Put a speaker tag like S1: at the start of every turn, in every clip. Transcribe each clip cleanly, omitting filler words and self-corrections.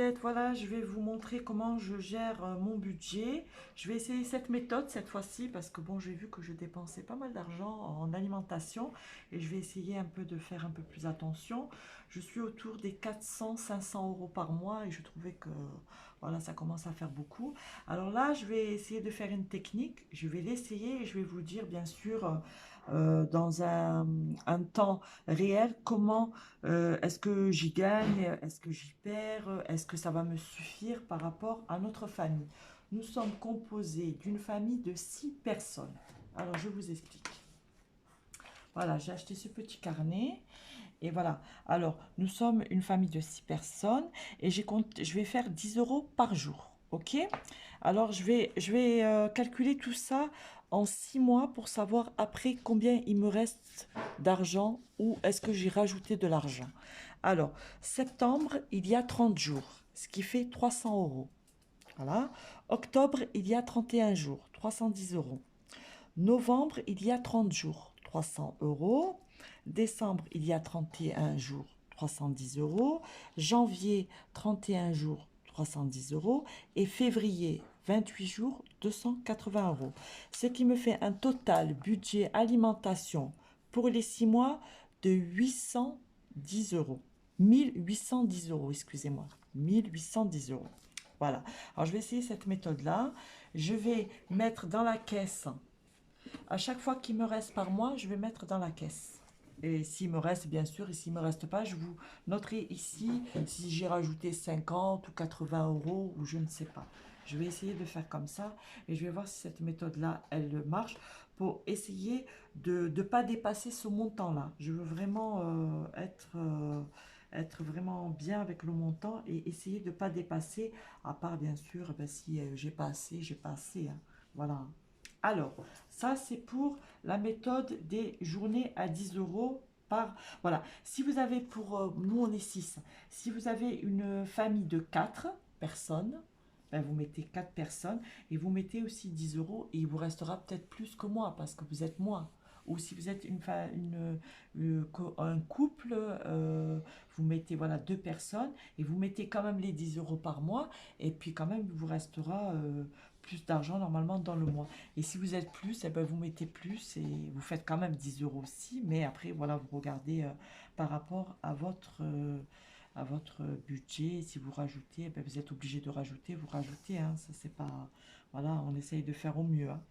S1: Assiette, voilà, je vais vous montrer comment je gère mon budget. Je vais essayer cette méthode cette fois-ci parce que bon, j'ai vu que je dépensais pas mal d'argent en alimentation et je vais essayer un peu de faire un peu plus attention. Je suis autour des 400-500 euros par mois et je trouvais que voilà, ça commence à faire beaucoup. Alors là, je vais essayer de faire une technique. Je vais l'essayer et je vais vous dire bien sûr dans un temps réel comment est-ce que j'y gagne? Est-ce que j'y perds? Est-ce que ça va me suffire par rapport à notre famille? Nous sommes composés d'une famille de 6 personnes. Alors, je vous explique. Voilà, j'ai acheté ce petit carnet. Et voilà. Alors, nous sommes une famille de 6 personnes et je vais faire 10 euros par jour. OK? Alors, je vais calculer tout ça en 6 mois pour savoir après combien il me reste d'argent ou est-ce que j'ai rajouté de l'argent. Alors, septembre, il y a 30 jours, ce qui fait 300 euros. Voilà. Octobre, il y a 31 jours, 310 euros. Novembre, il y a 30 jours, 300 euros. Décembre, il y a 31 jours, 310 euros. Janvier, 31 jours, 310 euros. Et février, 28 jours, 280 euros. Ce qui me fait un total budget alimentation pour les 6 mois de 810 euros. 1810 euros, excusez-moi. 1810 euros. Voilà. Alors, je vais essayer cette méthode-là. Je vais mettre dans la caisse à chaque fois qu'il me reste par mois, je vais mettre dans la caisse. Et s'il me reste, bien sûr, et s'il ne me reste pas, je vous noterai ici si j'ai rajouté 50 ou 80 euros ou je ne sais pas. Je vais essayer de faire comme ça et je vais voir si cette méthode-là, elle marche pour essayer de ne pas dépasser ce montant-là. Je veux vraiment être vraiment bien avec le montant et essayer de ne pas dépasser, à part bien sûr, ben, si j'ai pas assez, j'ai pas assez. Hein. Voilà. Alors, ça c'est pour la méthode des journées à 10 euros par... Voilà, si vous avez nous on est 6. Si vous avez une famille de 4 personnes, ben vous mettez 4 personnes et vous mettez aussi 10 euros et il vous restera peut-être plus que moi parce que vous êtes moins. Ou si vous êtes un couple, vous mettez voilà 2 personnes et vous mettez quand même les 10 euros par mois et puis quand même il vous restera plus d'argent normalement dans le mois. Et si vous êtes plus, eh ben, vous mettez plus et vous faites quand même 10 euros aussi. Mais après, voilà, vous regardez par rapport à votre budget. Si vous rajoutez, eh ben, vous êtes obligé de rajouter, vous rajoutez. Hein, ça, c'est pas... Voilà, on essaye de faire au mieux. Hein.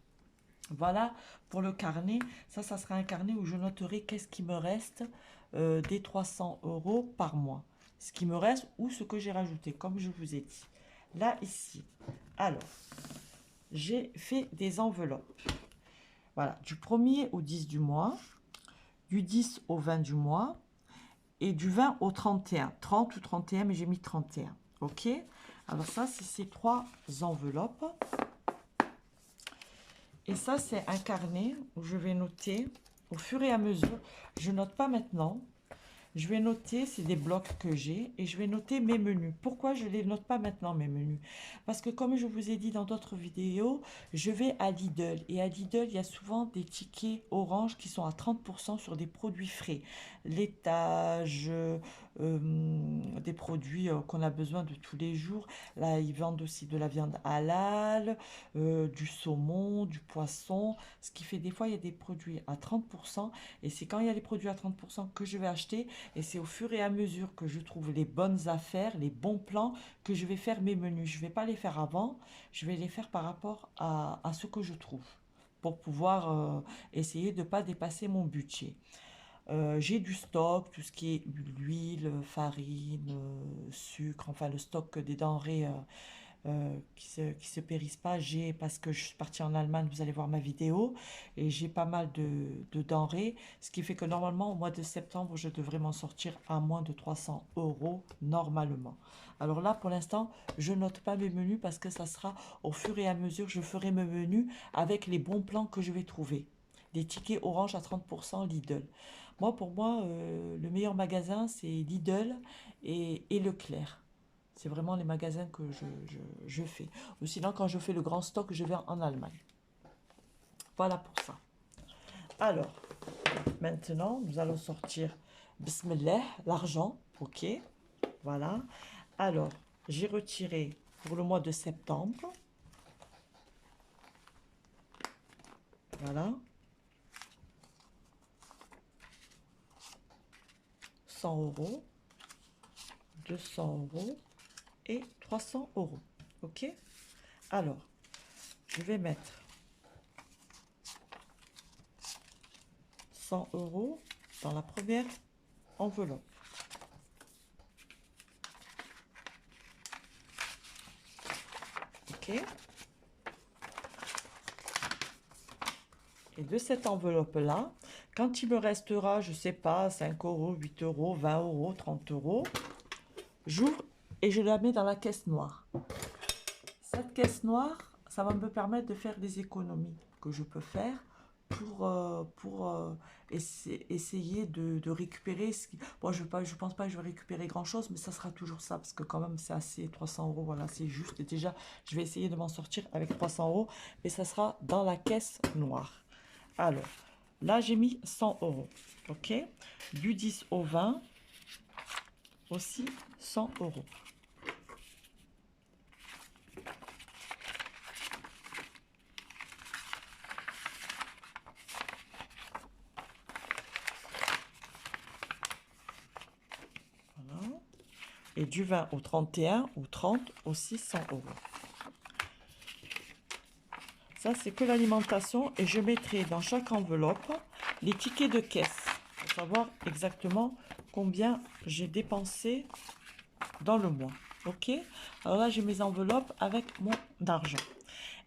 S1: Voilà pour le carnet. Ça sera un carnet où je noterai qu'est-ce qui me reste des 300 euros par mois. Ce qui me reste ou ce que j'ai rajouté, comme je vous ai dit. Là, ici. Alors, j'ai fait des enveloppes. Voilà, du 1er au 10 du mois, du 10 au 20 du mois et du 20 au 31. 30 ou 31, mais j'ai mis 31. OK? Alors ça, c'est ces 3 enveloppes. Et ça, c'est un carnet où je vais noter au fur et à mesure. Je note pas maintenant. Je vais noter, c'est des blocs que j'ai, et je vais noter mes menus. Pourquoi je ne les note pas maintenant, mes menus? Parce que comme je vous ai dit dans d'autres vidéos, je vais à Lidl. Et à Lidl, il y a souvent des tickets orange qui sont à 30% sur des produits frais. Laitage, des produits qu'on a besoin de tous les jours. Là, ils vendent aussi de la viande halal, du saumon, du poisson. Ce qui fait des fois, il y a des produits à 30%. Et c'est quand il y a les produits à 30% que je vais acheter. Et c'est au fur et à mesure que je trouve les bonnes affaires, les bons plans, que je vais faire mes menus. Je ne vais pas les faire avant, je vais les faire par rapport à ce que je trouve, pour pouvoir essayer de ne pas dépasser mon budget. J'ai du stock, tout ce qui est l'huile, farine, sucre, enfin le stock des denrées qui se périssent pas. J'ai, parce que je suis partie en Allemagne, vous allez voir ma vidéo, et j'ai pas mal de denrées, ce qui fait que normalement au mois de septembre, je devrais m'en sortir à moins de 300 euros normalement. Alors là, pour l'instant, je note pas mes menus parce que ça sera au fur et à mesure, je ferai mes menus avec les bons plans que je vais trouver. Des tickets orange à 30% Lidl. Moi, pour moi, le meilleur magasin, c'est Lidl et Leclerc. C'est vraiment les magasins que je fais. Ou sinon, quand je fais le grand stock, je vais en Allemagne. Voilà pour ça. Alors, maintenant, nous allons sortir, Bismillah, l'argent. OK. Voilà. Alors, j'ai retiré pour le mois de septembre. Voilà. 100 euros, 200 euros et 300 euros. Ok? Alors, je vais mettre 100 euros dans la première enveloppe. Ok? Et de cette enveloppe-là, quand il me restera, je sais pas, 5 euros, 8 euros, 20 euros, 30 euros, j'ouvre et je la mets dans la caisse noire. Cette caisse noire, ça va me permettre de faire des économies que je peux faire pour essayer de récupérer ce qui... Bon, je pense pas que je vais récupérer grand-chose, mais ça sera toujours ça, parce que quand même, c'est assez, 300 euros, voilà, c'est juste. Et déjà, je vais essayer de m'en sortir avec 300 euros, mais ça sera dans la caisse noire. Alors, là, j'ai mis 100 euros, ok? Du 10 au 20, aussi 100 euros. Voilà. Et du 20 au 31 ou 30, aussi 100 euros. Ça, c'est que l'alimentation. Et je mettrai dans chaque enveloppe les tickets de caisse pour savoir exactement combien j'ai dépensé dans le mois. Ok? Alors là, j'ai mes enveloppes avec mon argent.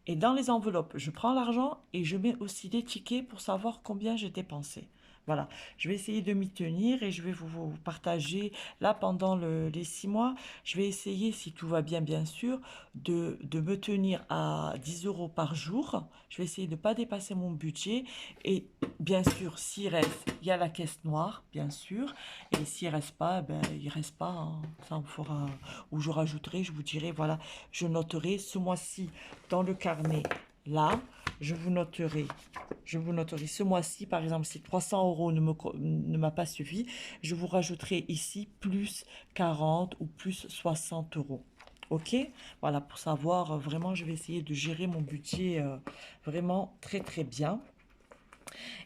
S1: Et dans les enveloppes, je prends l'argent et je mets aussi des tickets pour savoir combien j'ai dépensé. Voilà, je vais essayer de m'y tenir et je vais vous partager, là, pendant les 6 mois, je vais essayer, si tout va bien, bien sûr, de me tenir à 10 euros par jour. Je vais essayer de ne pas dépasser mon budget. Et bien sûr, s'il reste, il y a la caisse noire, bien sûr. Et s'il ne reste pas, ben, il ne reste pas, hein. Ça, on fera, ou je rajouterai, je vous dirai, voilà, je noterai ce mois-ci dans le carnet, là, je vous noterai ce mois-ci, par exemple, si 300 euros ne m'a pas suffi, je vous rajouterai ici plus 40 ou plus 60 euros. Ok? Voilà, pour savoir, vraiment, je vais essayer de gérer mon budget vraiment très très bien.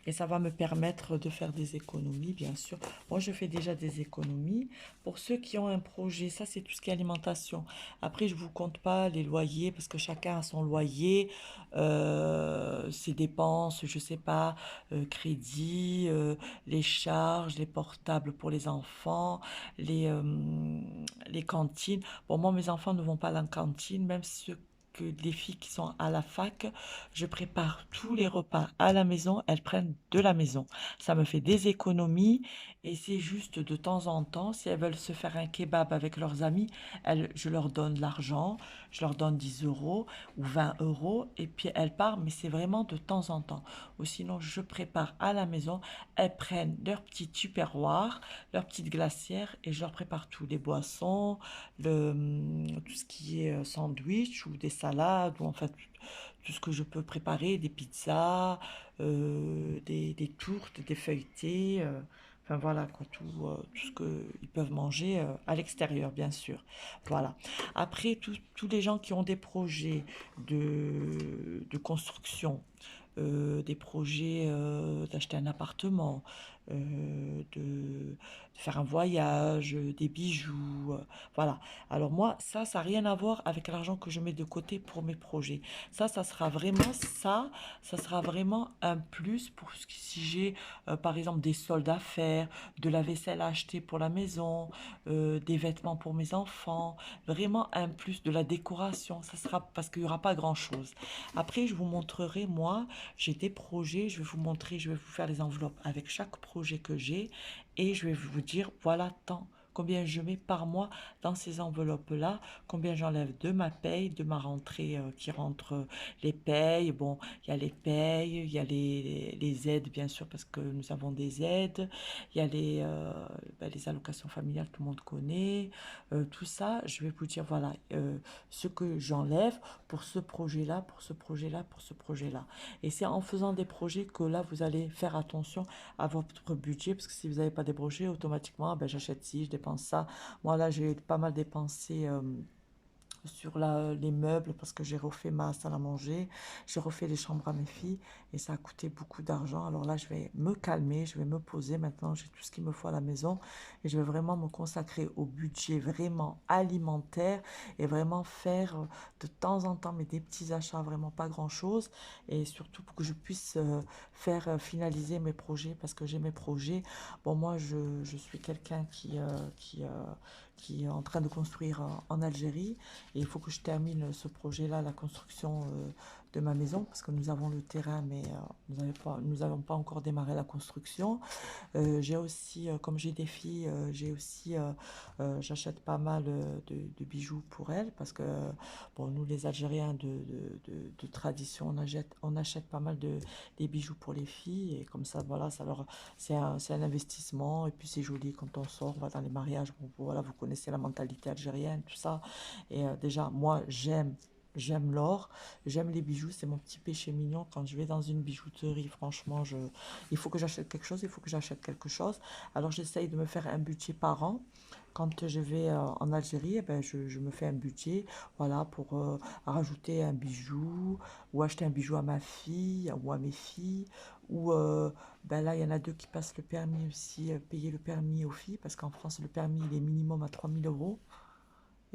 S1: Et ça va me permettre de faire des économies, bien sûr. Moi, je fais déjà des économies. Pour ceux qui ont un projet, ça, c'est tout ce qui est alimentation. Après, je ne vous compte pas les loyers, parce que chacun a son loyer, ses dépenses, je ne sais pas, crédit, les charges, les portables pour les enfants, les cantines. Bon, moi, mes enfants ne vont pas à la cantine, même ceux que les filles qui sont à la fac, je prépare tous les repas à la maison, elles prennent de la maison. Ça me fait des économies et c'est juste de temps en temps, si elles veulent se faire un kebab avec leurs amis, je leur donne de l'argent, je leur donne 10 euros ou 20 euros et puis elles partent, mais c'est vraiment de temps en temps. Ou sinon, je prépare à la maison, elles prennent leur petit tupperware, leur petite glacière et je leur prépare tout, les boissons, tout ce qui est sandwich ou des salades ou en fait tout ce que je peux préparer, des pizzas, des tourtes, des feuilletés, enfin voilà quoi, tout ce qu'ils peuvent manger à l'extérieur, bien sûr. Voilà. Après, tous les gens qui ont des projets de construction, des projets d'acheter un appartement, de faire un voyage, des bijoux, voilà. Alors moi, ça n'a rien à voir avec l'argent que je mets de côté pour mes projets. Ça sera vraiment ça sera vraiment un plus pour si j'ai, par exemple, des soldes à faire, de la vaisselle à acheter pour la maison, des vêtements pour mes enfants, vraiment un plus de la décoration. Ça sera parce qu'il n'y aura pas grand-chose. Après, je vous montrerai, moi, j'ai des projets, je vais vous montrer, je vais vous faire les enveloppes avec chaque projet que j'ai et je vais vous dire, voilà tant, combien je mets par mois dans ces enveloppes-là, combien j'enlève de ma paye, de ma rentrée qui rentre les payes. Bon, il y a les payes, il y a les aides, bien sûr, parce que nous avons des aides, il y a les allocations familiales, tout le monde connaît. Tout ça, je vais vous dire, voilà, ce que j'enlève pour ce projet-là, pour ce projet-là, pour ce projet-là. Et c'est en faisant des projets que là, vous allez faire attention à votre budget, parce que si vous n'avez pas des projets, automatiquement, ben, j'achète ci, je dépense ça. Moi, là, j'ai pas mal dépensé sur les meubles parce que j'ai refait ma salle à manger, j'ai refait les chambres à mes filles et ça a coûté beaucoup d'argent. Alors là, je vais me calmer, je vais me poser maintenant, j'ai tout ce qu'il me faut à la maison et je vais vraiment me consacrer au budget vraiment alimentaire et vraiment faire de temps en temps mais des petits achats, vraiment pas grand-chose et surtout pour que je puisse faire finaliser mes projets parce que j'ai mes projets. Bon, moi, je suis quelqu'un qui est en train de construire en Algérie et il faut que je termine ce projet-là, la construction de ma maison parce que nous avons le terrain mais nous n'avons pas encore démarré la construction. J'ai aussi, comme j'ai des filles, j'ai aussi, j'achète pas mal de bijoux pour elles parce que, bon, nous les Algériens de tradition, on achète pas mal des bijoux pour les filles et comme ça, voilà, c'est un investissement et puis c'est joli quand on sort, on va dans les mariages, bon, voilà, vous connaissez la mentalité algérienne, tout ça. Et déjà, moi, j'aime l'or, j'aime les bijoux, c'est mon petit péché mignon. Quand je vais dans une bijouterie, franchement, il faut que j'achète quelque chose, il faut que j'achète quelque chose. Alors j'essaye de me faire un budget par an. Quand je vais en Algérie, eh ben, je me fais un budget, voilà, pour rajouter un bijou ou acheter un bijou à ma fille ou à mes filles. Ou ben là, il y en a deux qui passent le permis aussi, payer le permis aux filles, parce qu'en France, le permis, il est minimum à 3 000 euros.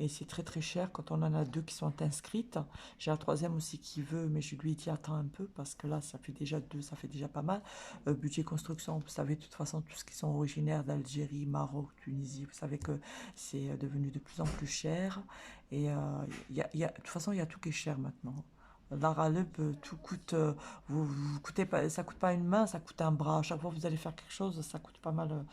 S1: Et c'est très très cher quand on en a deux qui sont inscrites. J'ai la troisième aussi qui veut, mais je lui ai dit attends un peu parce que là ça fait déjà deux, ça fait déjà pas mal. Budget construction, vous savez de toute façon tous ceux qui sont originaires d'Algérie, Maroc, Tunisie, vous savez que c'est devenu de plus en plus cher. Et de toute façon il y a tout qui est cher maintenant. L'arabe, tout coûte, vous coûtez pas, ça coûte pas une main, ça coûte un bras. À chaque fois que vous allez faire quelque chose, ça coûte pas mal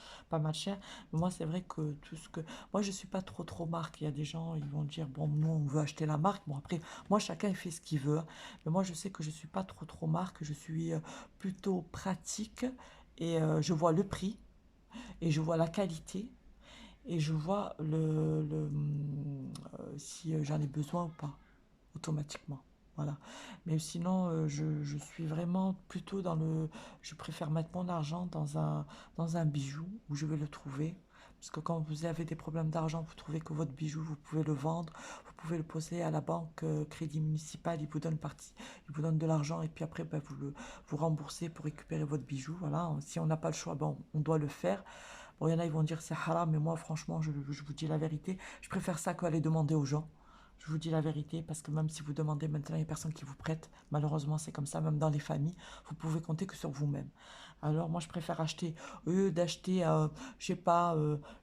S1: cher. Mais moi, c'est vrai que tout ce que, moi, je suis pas trop marque. Il y a des gens, ils vont dire, bon, nous, on veut acheter la marque. Bon, après, moi, chacun il fait ce qu'il veut, hein. Mais moi, je sais que je suis pas trop marque. Je suis plutôt pratique et je vois le prix et je vois la qualité et je vois si j'en ai besoin ou pas automatiquement. Voilà. Mais sinon, je suis vraiment plutôt dans le... Je préfère mettre mon argent dans un bijou où je vais le trouver. Parce que quand vous avez des problèmes d'argent, vous trouvez que votre bijou, vous pouvez le vendre, vous pouvez le poser à la banque Crédit Municipal, il vous donne de l'argent et puis après, ben, vous remboursez pour récupérer votre bijou. Voilà. Si on n'a pas le choix, ben, on doit le faire. Bon, il y en a, ils vont dire c'est haram, mais moi, franchement, je vous dis la vérité, je préfère ça qu'aller demander aux gens. Je vous dis la vérité, parce que même si vous demandez maintenant, il n'y a personne qui vous prête. Malheureusement, c'est comme ça, même dans les familles, vous pouvez compter que sur vous-même. Alors moi, je préfère acheter, au lieu d'acheter, je sais pas,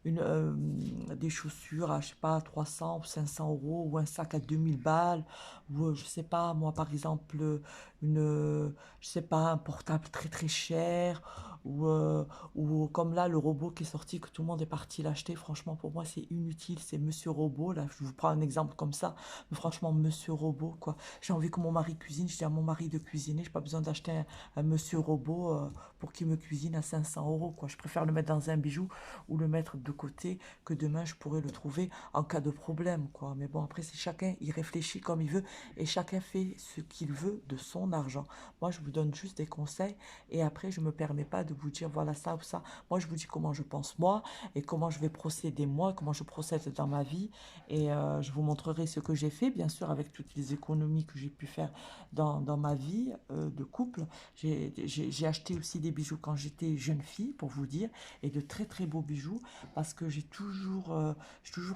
S1: des chaussures à, je sais pas, 300 ou 500 euros, ou un sac à 2 000 balles, ou je sais pas, moi, par exemple, je sais pas, un portable très très cher, ou, euh, ou comme là, le robot qui est sorti, que tout le monde est parti l'acheter, franchement, pour moi, c'est inutile, c'est Monsieur Robot, là, je vous prends un exemple comme ça, mais franchement, Monsieur Robot, quoi. J'ai envie que mon mari cuisine, je dis à mon mari de cuisiner, j'ai pas besoin d'acheter un Monsieur Robot pour qu'il me cuisine à 500 euros, quoi. Je préfère le mettre dans un bijou ou le mettre de côté, que demain, je pourrais le trouver en cas de problème, quoi. Mais bon, après, c'est chacun, il réfléchit comme il veut, et chacun fait ce qu'il veut de son argent. Moi, je vous donne juste des conseils, et après, je me permets pas de vous dire, voilà ça ou ça. Moi, je vous dis comment je pense moi, et comment je vais procéder moi, comment je procède dans ma vie, et je vous montrerai ce que j'ai fait, bien sûr, avec toutes les économies que j'ai pu faire dans ma vie de couple. J'ai acheté aussi des bijoux quand j'étais jeune fille, pour vous dire, et de très très beaux bijoux, parce que j'ai toujours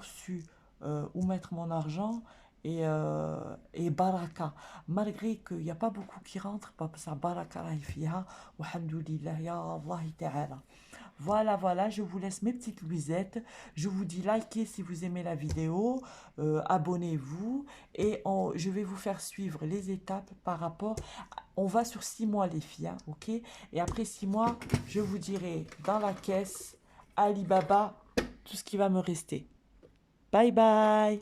S1: su où mettre mon argent. Et baraka, malgré qu'il n'y a pas beaucoup qui rentrent, ça baraka rahi fiha, wa hamdoulillah, ya Allah ta'ala. Voilà, je vous laisse mes petites Louisettes. Je vous dis likez si vous aimez la vidéo, abonnez-vous et je vais vous faire suivre les étapes par rapport... On va sur 6 mois les filles, hein, ok? Et après 6 mois, je vous dirai dans la caisse, Alibaba, tout ce qui va me rester. Bye bye!